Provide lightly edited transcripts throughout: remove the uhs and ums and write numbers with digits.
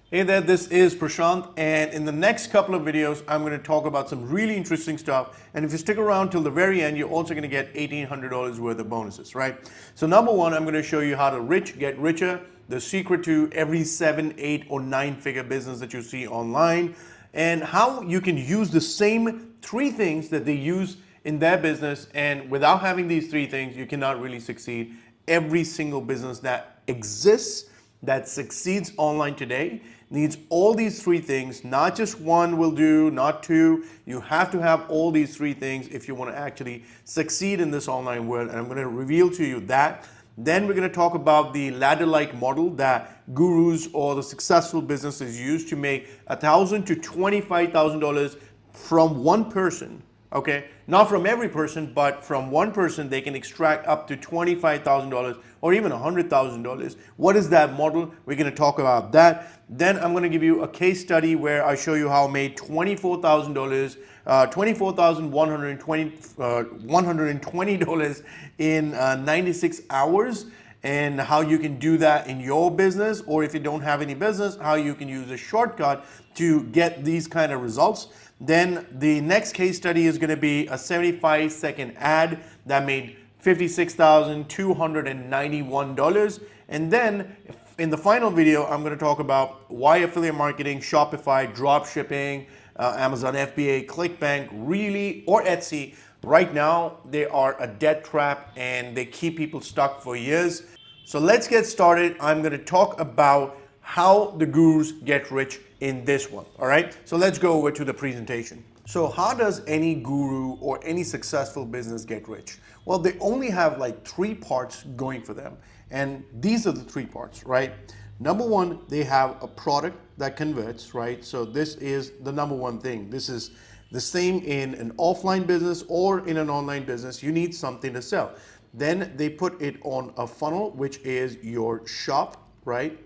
Hey there, this is Prashant, and in the next couple of videos, I'm going to talk about some really interesting stuff. And if you stick around till the very end, you're also going to get $1,800 worth of bonuses, right? So number one, I'm going to show you how to get richer, the secret to every 7, 8, or 9-figure business that you see online, and how you can use the same three things that they use in their business. And without having these three things, you cannot really succeed. Every single business that exists that succeeds online today needs all these three things. Not just one will do, not two. You have to have all these three things if you want to actually succeed in this online world. And I'm going to reveal to you that. Then we're going to talk about the ladder-like model that gurus or the successful businesses use to make $1,000 to $25,000 from one person. Okay, not from every person, but from one person they can extract up to $25,000 or even $100,000. What is that model? We're going to talk about that. Then I'm going to give you a case study where I show you how I made $24,000, $120 in 96 hours, and how you can do that in your business, or if you don't have any business, how you can use a shortcut to get these kind of results. Then the next case study is going to be a 75-second ad that made $56,291. And then in the final video, I'm going to talk about why affiliate marketing, Shopify, drop shipping, Amazon FBA, ClickBank, really, or Etsy, right now they are a debt trap and they keep people stuck for years. So let's get started. I'm going to talk about how the gurus get rich in this one. All right, so let's go over to the presentation. So how does any guru or any successful business get rich? Well, they only have like three parts going for them, and these are the three parts, right? Number one, they have a product that converts, right? So this is the number one thing. This is the same in an offline business or in an online business. You need something to sell. Then they put it on a funnel, which is your shop, right?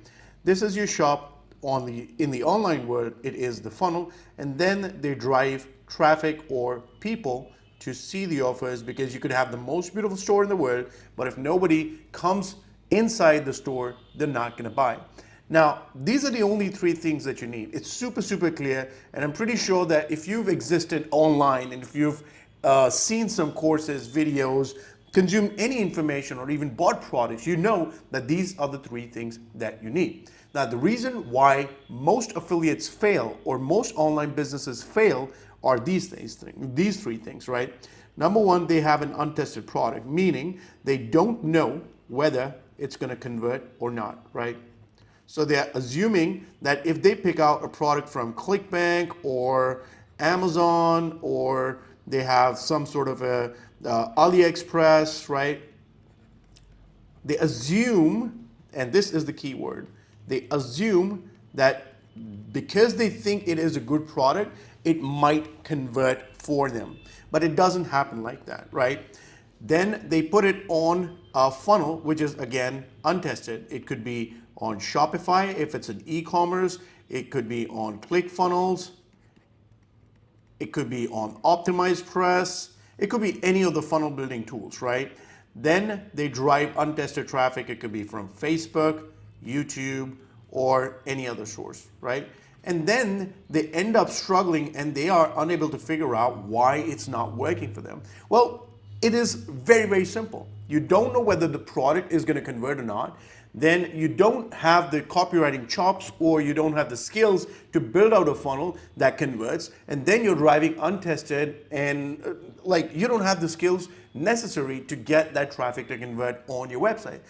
This is your shop. In the online world, it is the funnel, and then they drive traffic or people to see the offers, because you could have the most beautiful store in the world, but if nobody comes inside the store, they're not going to buy. Now, these are the only three things that you need. It's super, super clear, and I'm pretty sure that if you've existed online and if you've seen some courses, videos, consumed any information, or even bought products, you know that these are the three things that you need. Now, the reason why most affiliates fail or most online businesses fail are these three things, right? Number one, they have an untested product, meaning they don't know whether it's going to convert or not, right? So they're assuming that if they pick out a product from ClickBank or Amazon, or they have some sort of a AliExpress, right? They assume, and this is the key word, they assume that because they think it is a good product, it might convert for them. But it doesn't happen like that, right? Then they put it on a funnel, which is again untested. It could be on Shopify if it's an e-commerce. It could be on ClickFunnels. It could be on OptimizePress. It could be any of the funnel building tools, right? Then they drive untested traffic. It could be from Facebook, YouTube, or any other source, right? And then they end up struggling and they are unable to figure out why it's not working for them. Well, it is very, very simple. You don't know whether the product is going to convert or not. Then you don't have the copywriting chops, or you don't have the skills to build out a funnel that converts. And then you're driving untested, and like you don't have the skills necessary to get that traffic to convert on your website.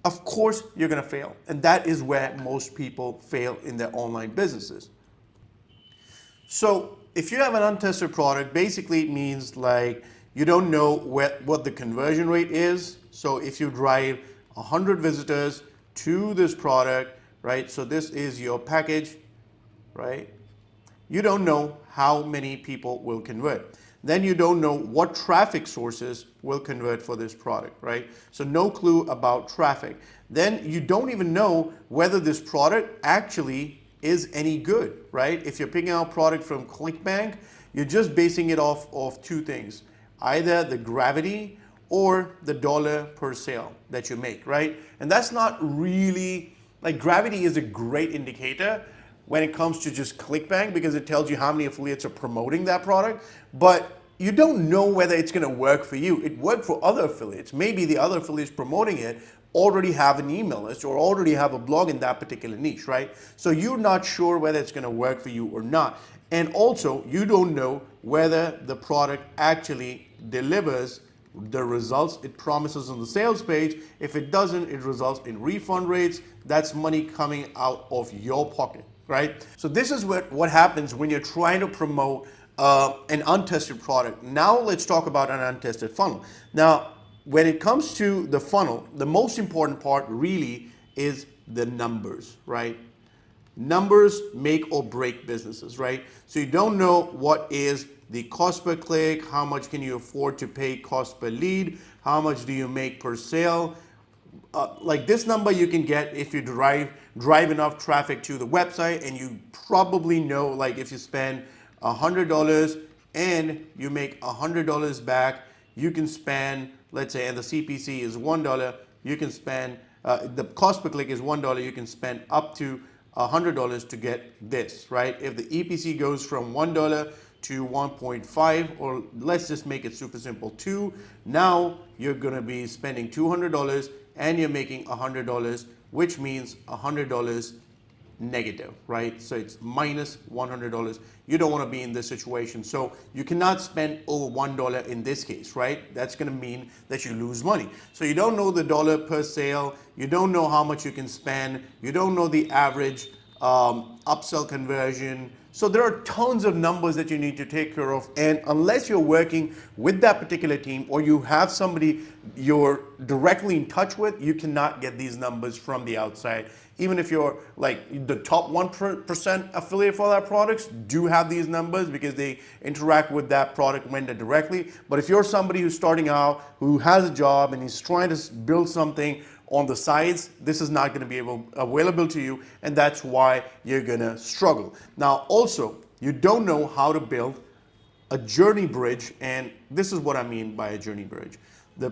Of course, you're going to fail. And that is where most people fail in their online businesses. So if you have an untested product, basically it means like you don't know what the conversion rate is. So if you drive 100 visitors to this product, right? So this is your package, right? You don't know how many people will convert. Then you don't know what traffic sources will convert for this product, right? So no clue about traffic. Then you don't even know whether this product actually is any good, right? If you're picking out product from ClickBank, you're just basing it off of two things, either the gravity or the dollar per sale that you make, right? And that's not really, like, gravity is a great indicator, when it comes to just ClickBank because it tells you how many affiliates are promoting that product, but you don't know whether it's going to work for you. It worked for other affiliates. Maybe the other affiliates promoting it already have an email list or already have a blog in that particular niche, right? So you're not sure whether it's going to work for you or not. And also, you don't know whether the product actually delivers the results it promises on the sales page. If it doesn't, it results in refund rates. That's money coming out of your pocket, right? So this is what happens when you're trying to promote an untested product. Now let's talk about an untested funnel. Now, when it comes to the funnel, the most important part really is the numbers, right? Numbers make or break businesses, right? So you don't know what is the cost per click, how much can you afford to pay cost per lead, how much do you make per sale. Like this number you can get if you drive enough traffic to the website, and you probably know, like if you spend $100 and you make $100 back, you can spend, let's say, and the CPC is $1, you can spend, the cost per click is $1, you can spend up to $100 to get this, right? If the EPC goes from $1 to 1.5, or let's just make it super simple, 2, now you're gonna be spending $200 and you're making $100, which means $100 negative, right? So it's minus $100. You don't want to be in this situation. So you cannot spend over $1 in this case, right? That's going to mean that you lose money. So you don't know the dollar per sale. You don't know how much you can spend. You don't know the average upsell conversion. So there are tons of numbers that you need to take care of. And unless you're working with that particular team or you have somebody you're directly in touch with, you cannot get these numbers from the outside. Even if you're like the top 1% affiliate for that products do have these numbers because they interact with that product vendor directly. But if you're somebody who's starting out, who has a job and he's trying to build something on the sides, this is not going to be available to you, and that's why you're going to struggle. Now, also, you don't know how to build a journey bridge, and this is what I mean by a journey bridge. The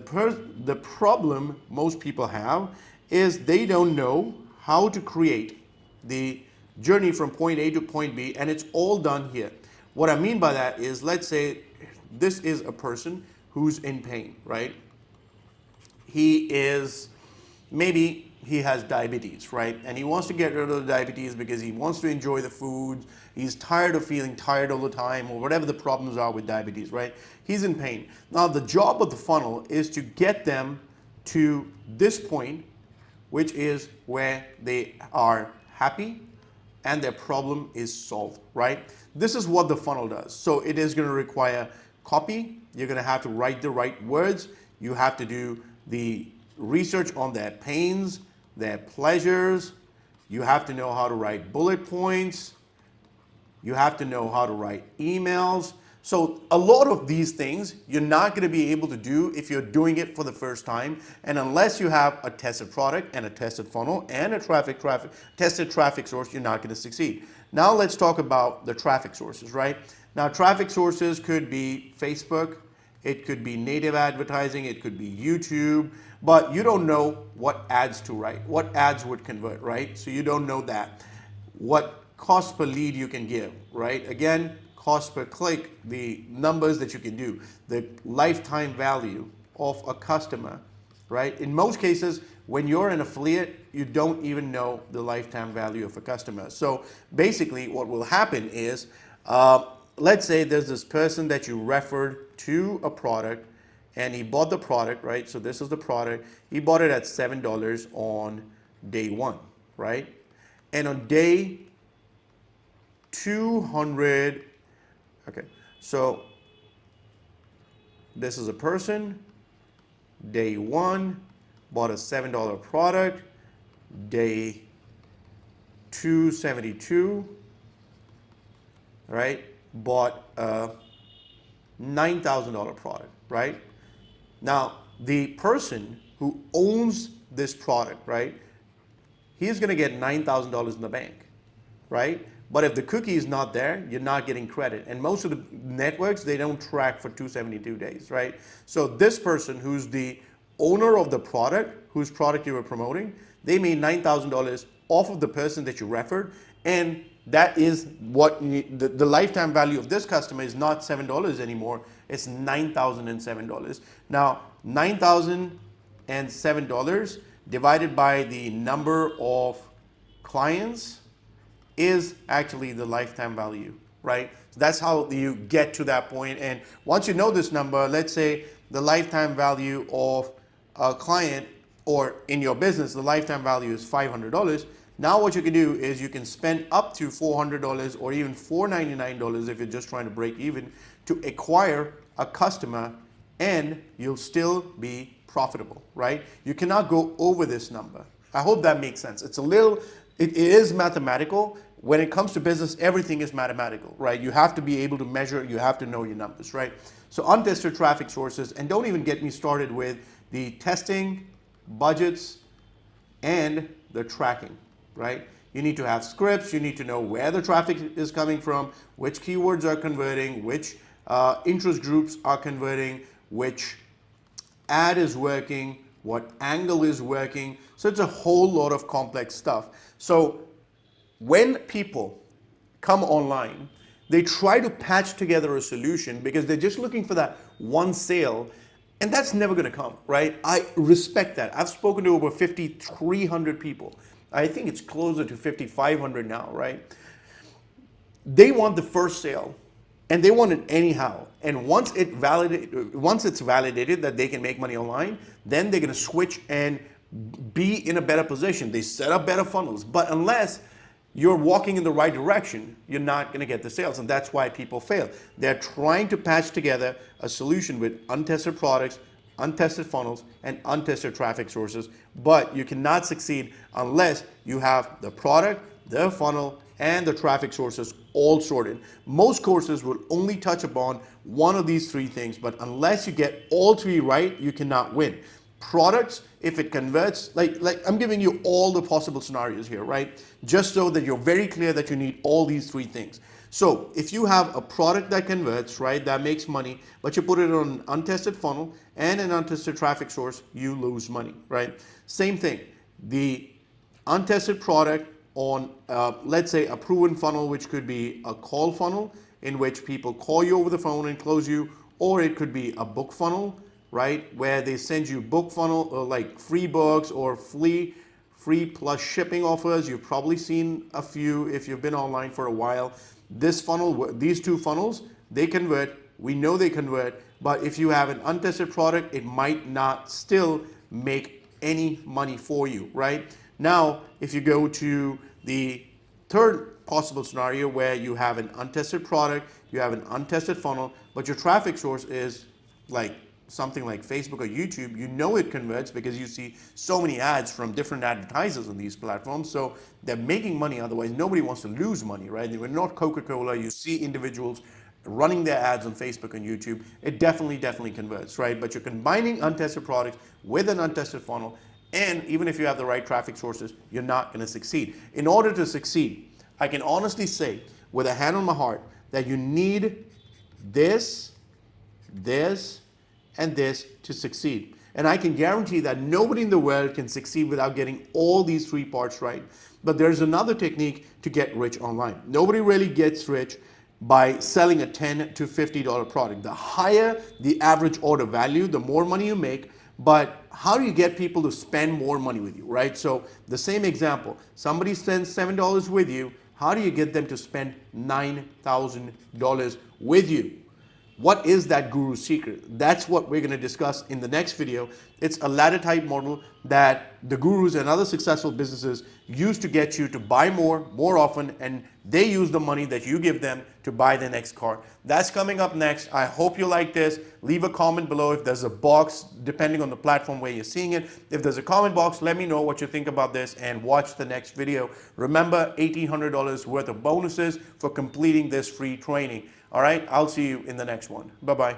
problem most people have is they don't know how to create the journey from point A to point B, and it's all done here. What I mean by that is, let's say this is a person who's in pain, right? Maybe he has diabetes, right? And he wants to get rid of the diabetes because he wants to enjoy the food. He's tired of feeling tired all the time, or whatever the problems are with diabetes, right? He's in pain. Now, the job of the funnel is to get them to this point, which is where they are happy and their problem is solved, right? This is what the funnel does. So it is going to require copy. You're going to have to write the right words. You have to do the research on their pains, their pleasures. You have to know how to write bullet points. You have to know how to write emails. So a lot of these things you're not going to be able to do if you're doing it for the first time, and unless you have a tested product and a tested funnel and a tested traffic source, you're not going to succeed. Now let's talk about the traffic sources, right? Now traffic sources could be Facebook, it could be native advertising, it could be YouTube, but you don't know what ads to write, what ads would convert, right? So you don't know that. What cost per lead you can give, right? Again, cost per click, the numbers that you can do, the lifetime value of a customer, right? In most cases, when you're an affiliate, you don't even know the lifetime value of a customer. So basically what will happen is, let's say there's this person that you referred to a product and he bought the product, right? So this is the product. He bought it at $7 on day 1, right? And on day 200, okay, so this is a person, day 1, bought a $7 product, day 272, right, bought a $9,000 product, right? Now, the person who owns this product, right, he's going to get $9,000 in the bank, right? But if the cookie is not there, you're not getting credit. And most of the networks, they don't track for 272 days, right? So this person who's the owner of the product, whose product you were promoting, they made $9,000 off of the person that you referred, and that is what the lifetime value of this customer is not $7 anymore. It's $9,007. Now, $9,007 divided by the number of clients is actually the lifetime value, right? So that's how you get to that point. And once you know this number, let's say the lifetime value of a client, or in your business, the lifetime value is $500. Now what you can do is you can spend up to $400 or even $499 if you're just trying to break even to acquire a customer, and you'll still be profitable, right? You cannot go over this number. I hope that makes sense. It is mathematical. When it comes to business, everything is mathematical, right? You have to be able to measure, you have to know your numbers, right? So untested traffic sources, and don't even get me started with the testing, budgets, and the tracking, right? You need to have scripts, you need to know where the traffic is coming from, which keywords are converting, which interest groups are converting, which ad is working, what angle is working. So it's a whole lot of complex stuff. So when people come online, they try to patch together a solution because they're just looking for that one sale, and that's never going to come, right? I respect that. I've spoken to over 5,300 people. I think it's closer to 5,500 now, right? They want the first sale, and they want it anyhow. And once it's validated that they can make money online, then they're going to switch and be in a better position. They set up better funnels. But unless you're walking in the right direction, you're not going to get the sales. And that's why people fail. They're trying to patch together a solution with untested products, untested funnels, and untested traffic sources. But you cannot succeed unless you have the product, the funnel, and the traffic sources all sorted. Most courses will only touch upon one of these three things, but unless you get all three right, you cannot win. Products, if it converts, like I'm giving you all the possible scenarios here, right? Just so that you're very clear that you need all these three things. So if you have a product that converts, right, that makes money, but you put it on an untested funnel and an untested traffic source, you lose money, right? Same thing, the untested product on, let's say, a proven funnel, which could be a call funnel in which people call you over the phone and close you, or it could be a book funnel, right, where they send you book funnel like free books or free plus shipping offers. You've probably seen a few if you've been online for a while. This funnel, these two funnels, they convert. We know they convert, but if you have an untested product, it might not still make any money for you, right? Now, if you go to the third possible scenario where you have an untested product, you have an untested funnel, but your traffic source is like something like Facebook or YouTube, you know it converts because you see so many ads from different advertisers on these platforms. So they're making money, otherwise nobody wants to lose money, right? We're not Coca-Cola. You see individuals running their ads on Facebook and YouTube. It definitely converts, right? But you're combining untested products with an untested funnel, and even if you have the right traffic sources, you're not going to succeed. In order to succeed, I can honestly say with a hand on my heart that you need this, and this to succeed. And I can guarantee that nobody in the world can succeed without getting all these three parts right. But there's another technique to get rich online. Nobody really gets rich by selling a $10 to $50 product. The higher the average order value, the more money you make. But how do you get people to spend more money with you, right? So the same example, somebody spends $7 with you. How do you get them to spend $9,000 with you? What is that guru secret? That's what we're going to discuss in the next video. It's a ladder type model that the gurus and other successful businesses use to get you to buy more often, and they use the money that you give them to buy the next car. That's coming up next. I hope you like this. Leave a comment below if there's a box, depending on the platform where you're seeing it. If there's a comment box, let me know what you think about this and watch the next video. Remember, $1,800 worth of bonuses for completing this free training. All right, I'll see you in the next one. Bye-bye.